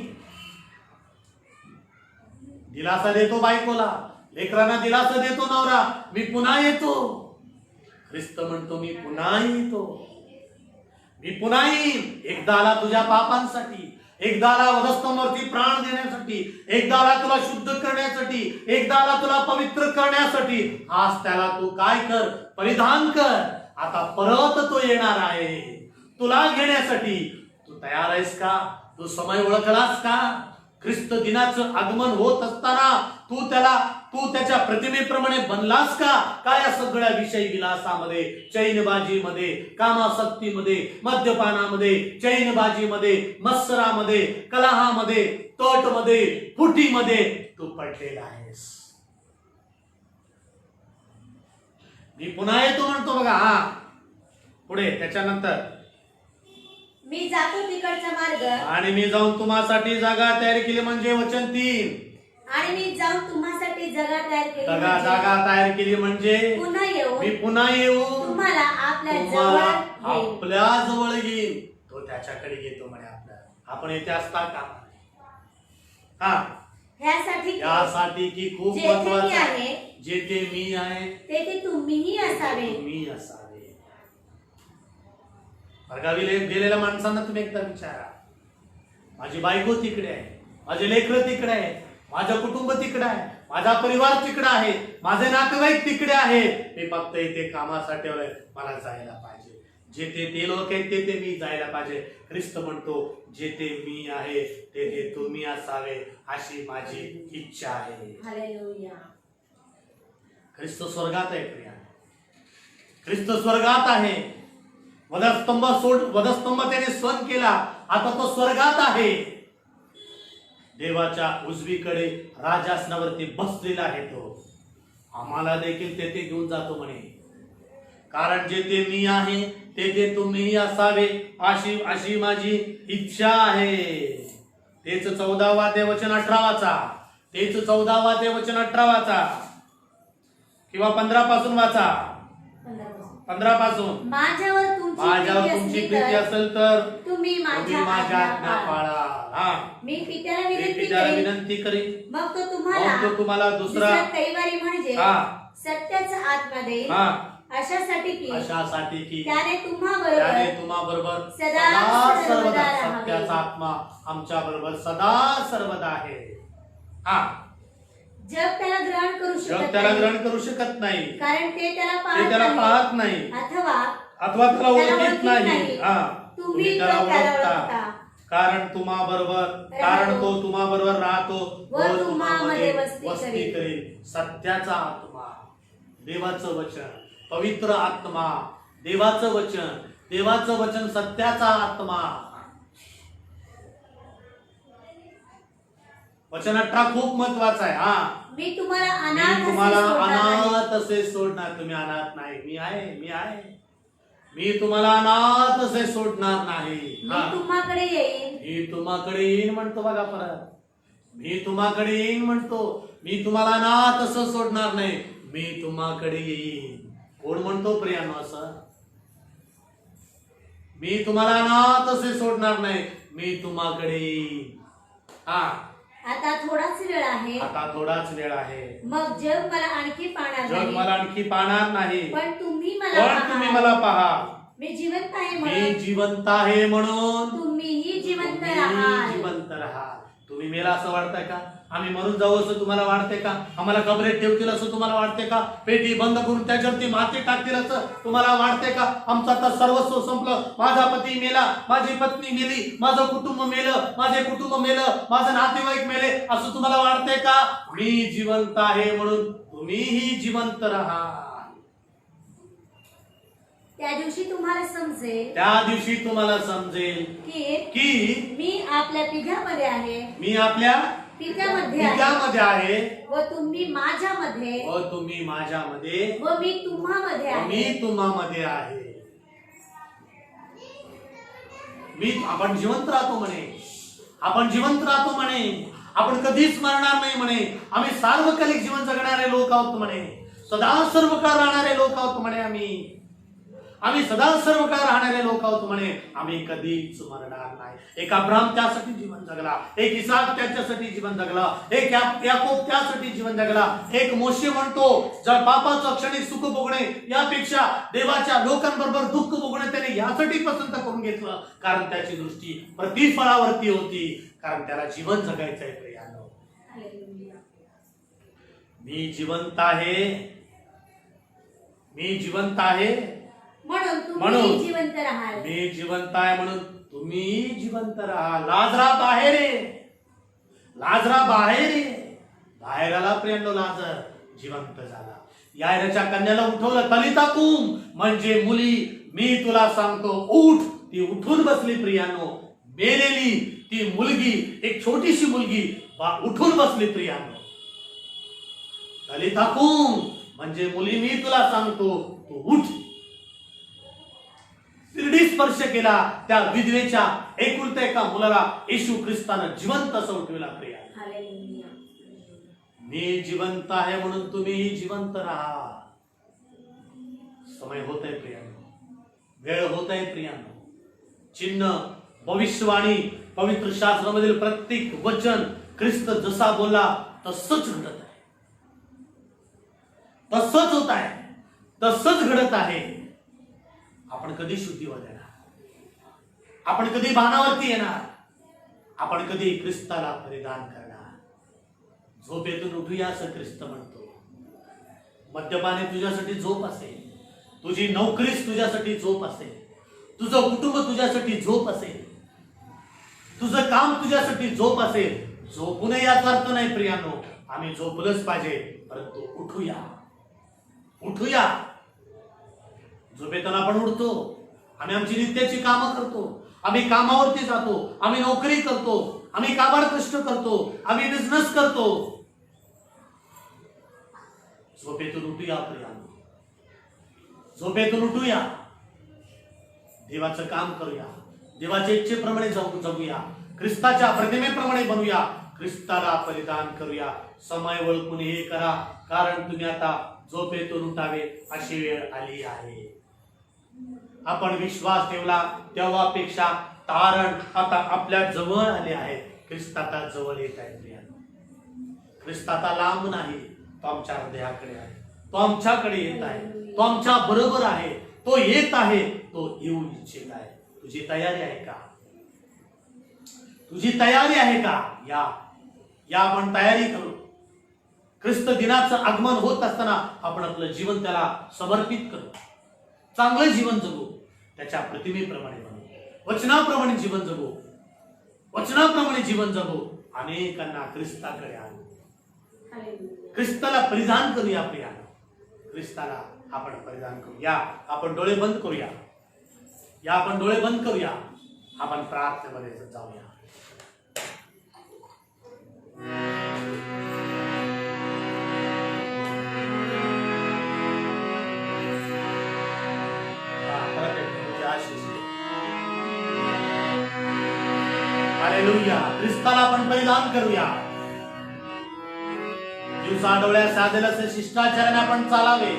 दिलासा देतो बायकोला, लेकरांना दिलासा देतो नवरा, मी पुन्हा येतो. ख्रिस्त म्हणतो मी पुन्हा येतो, मी पुन्हा येईन. एकदा आला तुझ्या पापांसाठी, एकदा आला वधस्तंभावरती प्राण देण्यासाठी, एकदा आला तुला शुद्ध करण्यासाठी, एकदा आला तुला पवित्र करण्यासाठी. आज त्याला तू काय कर, परिधान कर. आता परत तो येणार आहे तुला घेण्यासाठी. तू तयार आहेस का? तू समय ओळखलास का? ख्रिस्त दिनाचं आगमन होत असताना तू त्याच्या प्रतिमेप्रमाणे बनलास का? काय या सगळ्या विषयी विलासामध्ये, चैनबाजीमध्ये, कामासक्तीमध्ये, मद्यपानामध्ये, चैनबाजीमध्ये, मत्सरामध्ये, कलहामध्ये, तटमध्ये, फुटीमध्ये तू पडलेला आहेस. मी पुन्हा येतो म्हणतो बघा. हा पुढे त्याच्यानंतर मी जातो तिकडचा मार्ग आणि मी जाऊन तुम्हासाठी जागा तयार केली, म्हणजे वचन 3. आणि मी जाऊन तुम्हासाठी जागा तयार केली जागा तयार केली म्हणजे पुन्हा येऊ, मी पुन्हा येऊ तुम्हाला आपल्या तुम्हाला जवळ घेईन. आपल्या जवळ घेईन. तो त्याच्याकडे येतो म्हणे आपल्या. आपण येथे असता का? हा यासाठी की खूप जेथे महत्वाचं मी आहे, आहे, जेथे मी आहे तेथे तुम्हीही असावे. तुम्ही असावे. वर्गावी गेलेल्या माणसांना तुम्ही एकदा विचारा, माझी बायको तिकडे आहे, माझे लेकरं तिकडे आहे, माझं कुटुंब तिकडे आहे, माझा परिवार तिकडे आहे, माझे नातेवाईक तिकडे आहे. मी फक्त इथे कामासाठी आलोय, मला जायला पाहिजे. जेथे ते लोक आहेत तेथे मी जायला पाहिजे. ख्रिस्त म्हणतो जेथे मी आहे तेथे तुम्ही असावे, अशी माझी इच्छा आहे. हालेलुया. ख्रिस्त स्वर्गात आहे प्रिया, ख्रिस्त स्वर्गात आहे. वधस्तंभ त्याने स्वन केला, आता तो स्वर्गात आहे. देवाच्या उजवीकडे राजासनावरती बसलेला आहे तो. आम्हाला देखील तेथे घेऊन जातो म्हणे, कारण जेथे मी आहे तेथे तुम्ही असावे, अशी माझी इच्छा आहे. तेच 14वा ते वचन 18वाचा, तेच 14वा ते वचन 18वाचा किंवा 15 पासून वाचा. 15 पासून माझ्यावर तुमची प्रीती असेल तर तुम्ही माझ्या आज्ञा पाळा. मी पित्याला विनंती करीन, मग तो तुम्हाला दुसरा कैवारी म्हणजे सत्याचा आत्मा देईल, अशासाठी की त्याने तुम्हा बरोबर सदा सर्वदा सत्याचा आत्मा आमच्या बरोबर सदा सर्वदा आहे. जग त्याला ग्रहण करू शकत नाही, कारण ते त्याला पाहत नाही अथवा त्याला ओळखत नाही. तुम्ही त्याला त्याला ओळखता, कारण तो तुम्हा बरोबर राहतो व तुम्हामध्ये वस्ती करेल. सत्याचा आत्मा, देवाचं वचन, पवित्र आत्मा, देवाचं वचन, सत्याचा आत्मा. वचन 18 खूप महत्वाचं आहे. मी तुम्हाला अनाथ असे सोडणार. तुम्ही अनाथ नाही, मी आहे. मी तुम्हाला अनाथ असे सोडणार नाही. मी तुम्हाकडे येईन म्हणतो बघा परत. मी तुम्हाकडे येईन म्हणतो. मी तुम्हाला अनाथ असं सोडणार नाही, मी तुम्हाकडे येईन. कोण म्हणतो प्रियानो असं? मी तुम्हाला अनाथ असे सोडणार नाही, मी तुम्हाकडे येईन. आता थोडाच वेळ आहे. मग जग मला आणखी पाहणार नाही, पण तुम्ही मला पहा. मी जिवंत आहे म्हणून तुम्हीही जिवंत राहा. तुम्ही मेला असं वाटतंय का? आम्ही मरून जाऊ असं तुम्हाला वाटते का? आम्हाला कबरेत ठेवतील असं तुम्हाला वाटते का? पेटी बंद करून त्याच्यावरती माती टाकतील असं तुम्हाला वाटते का? आमचं आता सर्वस्व संपलं, माझा पती मेला, माझी पत्नी मेली, माझं कुटुंब मेलं, माझे कुटुंब मेलं, माझं नातेवाईक मेले असं तुम्हाला वाटते का? मी जिवंत आहे म्हणून तुम्हीही जिवंत राहा. त्या दिवशी तुम्हाला समजेल की मी आपल्या पिढ्यामध्ये आहे. मी आपल्या पित्यामध्ये मी आहे त्यामध्ये आहे व तुम्ही माझ्यामध्ये व तुम्ही माझ्यामध्ये व मी तुम्हामध्ये व आहे. मी तुम्हामध्ये आहे. आपण जिवंत राहतो म्हणे, आपण जिवंत राहतो म्हणे, आपण कधीच मरणार नाही म्हणे, आम्ही सार्वकालिक जीवन जगणारे लोक आहोत म्हणे, सदा सर्व काळ राहणारे लोक आहोत म्हणे, आम्ही सदा सर्व काळ राहणारे लोक आहोत म्हणे, आम्ही कधीच मरणार नाही. एक अब्राम त्यासाठी जीवन जगला, एक इसाक त्याच्यासाठी जीवन जगला, एक याकोब त्यासाठी जीवन जगला, एक मोशे म्हणतो जर पापाचं क्षणिक सुख भोगणे यापेक्षा देवाच्या लोकांबरोबर दुःख भोगणे त्याने यासाठी पसंत करून घेतलं, कारण त्याची दृष्टी प्रतिफळावरती होती, कारण त्याला जीवन जगायचं आहे. प्रियानो, मी जिवंत आहे, मी जिवंत आहे म्हणून म्हणून तुम्ही जिवंत राहाल. मी जिवंत आहे म्हणून तुम्ही जिवंत राहा. लाजरा बाहेर आहे, लाजरा बाहेर आहे. बाहेर आला प्रियांनो, लाजर जिवंत झाला. यायराच्या कन्याला उठवलं, तलिता कुम म्हणजे मुली मी तुला सांगतो उठ. ती उठून बसली प्रियांनो. मेलेली ती मुलगी, एक छोटीशी मुलगी उठून बसली प्रियांनो. तलिता कुम म्हणजे मुली मी तुला सांगतो तू उठ. शिर्डी स्पर्श केला त्या विधवेच्या एकुलत्या एका मुलाला येशू ख्रिस्तानं जिवंत असं उठविला. प्रिया, मी जिवंत आहे म्हणून तुम्हीही जिवंत राहा. समय होत आहे प्रियानो, वेळ होत आहे प्रियानो. चिन्ह, भविष्यवाणी, पवित्र शास्त्रामधील प्रत्येक वचन ख्रिस्त जसा बोलला तसंच घडत आहे, तसंच होत आहे, तसंच घडत आहे. आपण कधी शुद्धीवर येणार, आपण कधी भानावरती येणार, आपण कधी ख्रिस्ताला परिधान करणार. झोपेतून उठूया असं ख्रिस्त म्हणतो. मद्यपाने तुझ्यासाठी झोप असेल, तुझी नोकरीच तुझ्यासाठी झोप असेल, तुझं कुटुंब तुझ्यासाठी झोप असेल, तुझं काम तुझ्यासाठी झोप असेल. झोपू नये याचा अर्थ नाही प्रियानो, आम्ही झोपलंच पाहिजे, परंतु उठूया, उठूया. झोपेताना आपण उठतो, आम्ही आमची नित्याची कामं करतो, आम्ही कामावरती जातो, आम्ही नोकरी करतो, आम्ही काबाड कष्ट करतो, आम्ही बिझनेस करतो. झोपेतून उठूया प्रियानो, झोपेतून उठूया. देवाचं काम करूया, देवाच्या इच्छेप्रमाणे जगूया, ख्रिस्ताच्या प्रतिमेप्रमाणे बनूया, ख्रिस्ताला परिधान करूया. समय ओळखून हे करा, कारण तुम्ही आता झोपेतून उठावे अशी वेळ आली आहे. आपण विश्वास ठेवला तेव्हापेक्षा तारण आता आपल्या जवळ आले आहे. ख्रिस्त आता जवळ येत आहे प्रियानो. ख्रिस्त आता लांब नाही, तो आमच्या हृदयाकडे आहे, तो आमच्याकडे येत आहे, तो आमच्या बरोबर आहे, तो येत आहे, तो येऊ इच्छित आहे. तुझी तयारी आहे का? तुझी तयारी आहे का? या आपण तयारी करू. ख्रिस्त दिनाचं आगमन होत असताना आपण आपलं जीवन त्याला समर्पित करू, चांगलं जीवन जगू, त्याच्या प्रतिमेप्रमाणे बनू, वचनाप्रमाणे जीवन जगू, वचनाप्रमाणे जीवन जगू, अनेकांना ख्रिस्ताकडे आणू. ख्रिस्ताला परिधान करूया प्रियानो, ख्रिस्ताला आपण परिधान करूया. आपण डोळे बंद करूया, आपण डोळे बंद करूया, आपण प्रार्थनेमध्ये जाऊया. हालेलुया. ख्रिस्ताला आपण परिधान करूया. दिवसा डोळ्या साधेल असे शिष्टाचाराने आपण चालावे.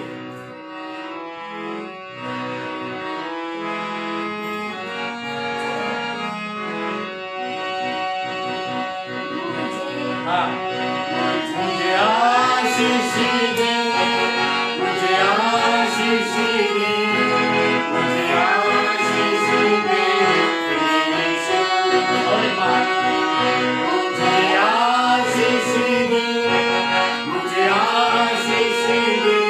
मुझे आशीष दे, मुझे आशीष दे, मुझे आशीष दे, मुझे आशीष दे, मुझे आशीष दे,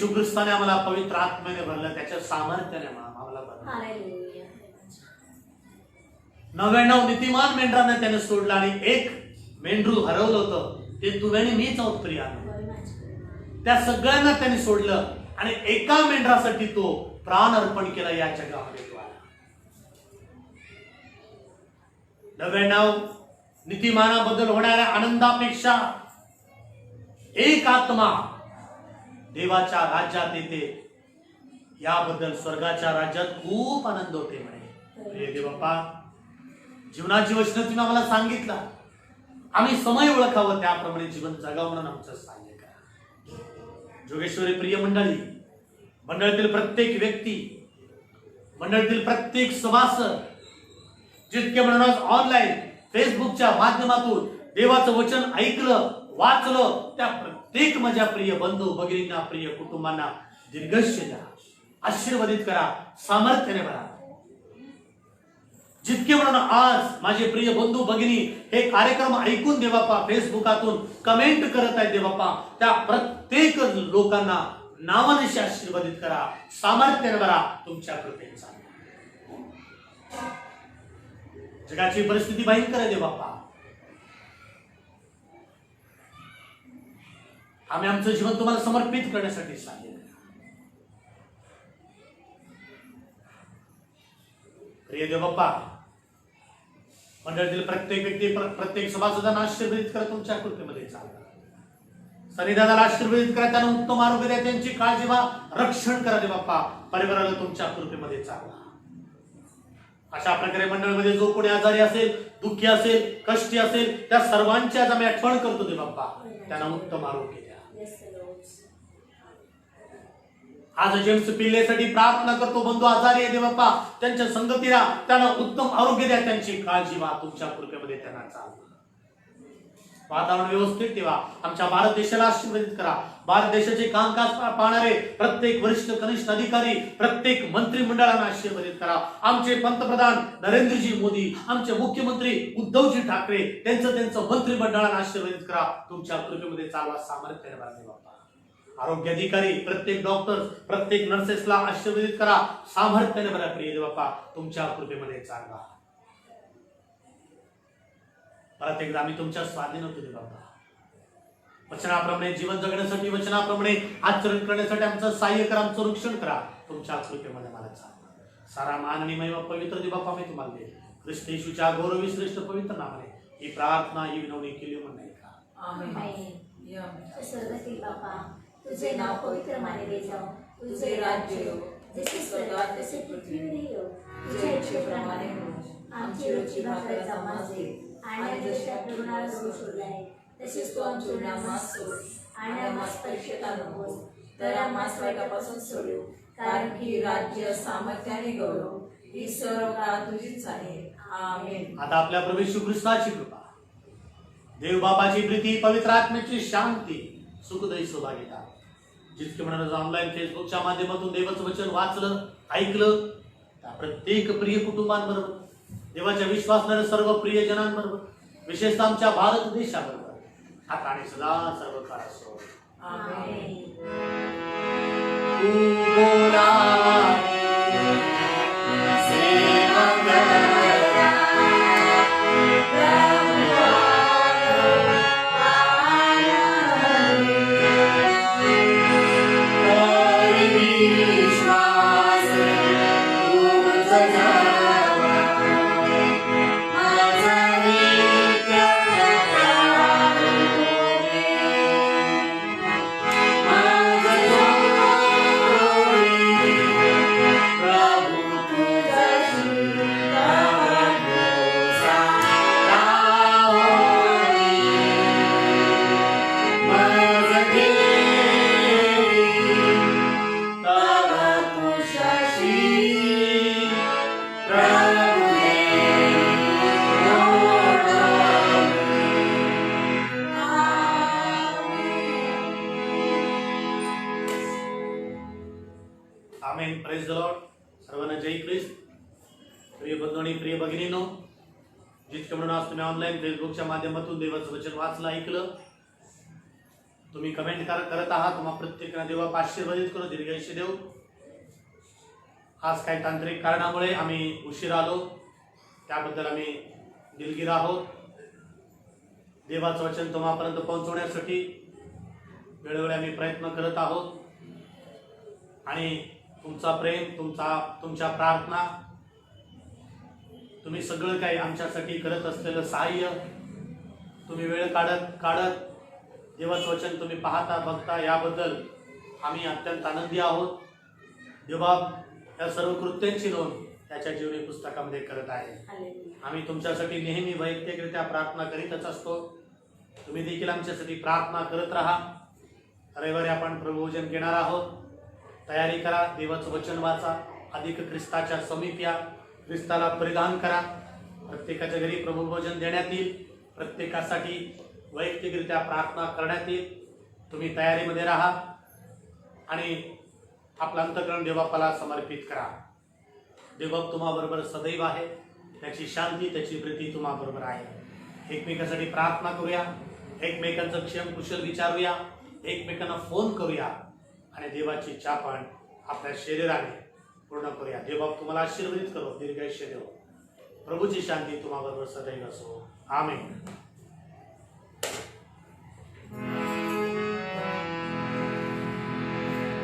येशू ख्रिस्ताने आम्हाला पवित्र आत्म्याने भरलं, त्याच्या सामर्थ्याने आम्हाला भरलं. हालेलुया. 99 नीतिमान मेंढरांना त्याने सोडलं आणि एक मेंढरू हरवलं होतं, ते तुम्ही मीच आहोत प्रियानो. होय माझे. त्या सगळ्यांना त्याने सोडलं आणि एका मेंढरासाठी तो प्राण अर्पण केला या जगामध्ये. 99 नीतिमानाबद्दल होणाऱ्या आनंदापेक्षा एक आत्मा देवाच्या राज्यात येते, याबद्दल स्वर्गाच्या राज्यात खूप आनंद होते म्हणे. हे देवप्पा, जीवनाची वचन तुम्ही आम्हाला सांगितलं, आम्ही समय ओळखावं, त्याप्रमाणे जीवन जगावं म्हणून आमचं सहाय्य करा. जोगेश्वरी प्रिय मंडळी, मंडळातील प्रत्येक व्यक्ती, मंडळातील प्रत्येक सभासद, जितके म्हणून ऑनलाईन फेसबुकच्या माध्यमातून देवाचं वचन ऐकलं, वाचलं, त्या प्रत्येक माझ्या प्रिय बंधू भगिनींना, प्रिय कुटुंबांना दीर्घायुष्य द्या, आशीर्वादित करा, सामर्थ्याने भरा. जितके म्हणून आज माझे प्रिय बंधू भगिनी हे कार्यक्रम ऐकून देवापा फेसबुकातून कमेंट करत आहेत देवापा, त्या प्रत्येक लोकांना नावानिशी आशीर्वादित करा, सामर्थ्याने भरा तुमच्या कृपेचा. जगाची परिस्थिती भयंकर आहे देवापा, आम्ही आमचं जीवन तुम्हाला समर्पित करण्यासाठी सांगितलं. प्रिय देवबाप्पा, मंडळातील प्रत्येक व्यक्ती, प्रत्येक सभासदांना आशीर्वादित करा, तुमच्या कृपेमध्ये चालवा. सनिदादाला आशीर्वादित करा, त्यांना उत्तम आरोग्य द्या, त्यांची काळजी व्हा, रक्षण करा देवबाप्पा, परिवाराला तुमच्या कृपेमध्ये चालवा. अशा प्रकारे मंडळामध्ये जो कोणी आजारी असेल, दुःखी असेल, कष्टी असेल, त्या सर्वांची आज आम्ही आठवण करतो देवबाप्पा, त्यांना उत्तम आरोग्य द्या. आज जेम्स पिल्लेसाठी प्रार्थना करतो, बंधू आजारी आहे देवबाप्पा, त्यांच्या संगतीला त्यांना उत्तम आरोग्य द्या, त्यांची काळजी व्हा, तुमच्या कृपेमध्ये त्यांना चालवा. वातावरण व्यवस्थित ठेवा, आमच्या भारत देशाला आशीर्वादित करा. भारत देशाचे कामकाज पाहणारे प्रत्येक वरिष्ठ कनिष्ठ अधिकारी, प्रत्येक मंत्रिमंडळांना आशीर्वादित करा. आमचे पंतप्रधान नरेंद्रजी मोदी, आमचे मुख्यमंत्री उद्धवजी ठाकरे, त्यांचं मंत्रिमंडळांना आशीर्वादित करा, तुमच्या कृपेमध्ये चालवा, सामर्थ्याने भरा देवबाप्पा. आरोग्य अधिकारी, प्रत्येक डॉक्टर, प्रत्येक नर्सेसला आशीर्वादित करा, सामर्थ्याने भरा प्रिय देवबाप्पा, तुमच्या कृपेमध्ये चालवा. परत एकदा आम्ही तुमच्या स्वाधीन होतो देवबाप्पा. वचनाप्रमाणे जीवन जगण्यासाठी, वचनाप्रमाणे आचरण करण्यासाठी आमचं सहाय्य करा, आमचं रक्षण करा, तुमच्या कृपेमध्ये मला चालवा. सारा मान आणि महिमा पवित्र देवबाप्पा मी तुम्हाला देईल. ख्रिस्त येशूच्या गौरवी श्रेष्ठ पवित्र नावाने ही प्रार्थना, ही विनवणी केली म्हणून का. स्वर्गातील बापा, तुझे नाव पवित्र मानले जाओ, तुझे राज्य येऊ, जसे स्वर्गात तसे पृथ्वीवर येऊ, तुझ्या इच्छेप्रमाणे हो. आमची रोजची भाकरी आम्हास दे, आणि जसे आपल्या गुन्हावर दोष शोधला आहे तसेच तू आमचे गुन्हे आम्हास सोड, आणि आम्हास परीक्षेत आणूस, तर आम्हास वाईटापासून सोडव, कारण की राज्य, सामर्थ्य आणि गौरव ही सर्व काळ तुझीच आहे. आमेन. आता आपल्या प्रभू येशू ख्रिस्ताची कृपा, देव बापाची प्रीती, पवित्र आत्म्याची शांती, सुखदयी सौभाग्यता, जितके म्हणून ऑनलाईन फेसबुकच्या माध्यमातून देवाचं वचन वाचलं, ऐकलं, त्या प्रत्येक प्रिय कुटुंबांबरोबर, देवाच्या विश्वासणाऱ्या सर्व प्रियजनांबरोबर, विशेषतः आमच्या भारत देशाबरोबर आता आणि सदा सर्व काळ असो. Amen. Amen. Praise the Lord. सर्वांना जय ख्रिस्त. प्रिय बंधू आणि प्रिय भगिनींनो, जितके म्हणून आज तुम्ही ऑनलाईन फेसबुकच्या माध्यमातून देवाचं वचन वाचलं, ऐकलं, तुम्ही कमेंट करत आहात. तुम्हा प्रत्येकाला देवा आशीर्वादित करो, दीर्घायुष्य देऊ. आज काही तांत्रिक कारणामुळे आम्ही उशीर आलो, त्याबद्दल आम्ही दिलगीर आहोत. देवाचं वचन तुम्हापर्यंत पोहोचवण्यासाठी वेळोवेळी आम्ही प्रयत्न करत आहोत आणि तुमचा प्रेम, तुमच्या प्रार्थना, तुम्ही सगळं काही आमच्यासाठी करत असलेलं सहाय्य, तुम्ही वेळ काढत देवाचं वचन तुम्ही पाहता बघता, याबद्दल आम्ही अत्यंत आनंदी आहोत. देवा या सर्व कृत्यांची नोंद त्याच्या जीवनी पुस्तकामध्ये करत आहे. आम्ही तुमच्यासाठी नेहमी वैयक्तिकरित्या प्रार्थना करीतच असतो. तुम्ही देखील आमच्यासाठी प्रार्थना करत राहा. रविवारी आपण प्रभुभोजन घेणार आहोत. तयारी करा, देवाचं वचन वाचा, अधिक ख्रिस्ताच्या समीप या, ख्रिस्ताला परिधान करा. प्रत्येकाच्या घरी प्रभुभोजन देण्यात येईल, प्रत्येकासाठी वैयक्तिकरित्या प्रार्थना करण्यात येईल. तुम्ही तयारीमध्ये राहा आणि आपलं अंतःकरण देवबापाला समर्पित करा. देवबाप तुम्हाबरोबर सदैव आहे. त्याची शांती, त्याची प्रीती तुम्हाबरोबर आहे. एकमेकांसाठी प्रार्थना करूया, एकमेकांचं क्षेम कुशल विचारूया, एकमेकांना फोन करूया आणि देवाची इच्छा आपण आपल्या शरीराने पूर्ण करूया. देवबाप तुम्हाला आशीर्वादित करो, दीर्घायुष्य देव. प्रभूची शांती तुम्हाबरोबर सदैव असो. आमेन.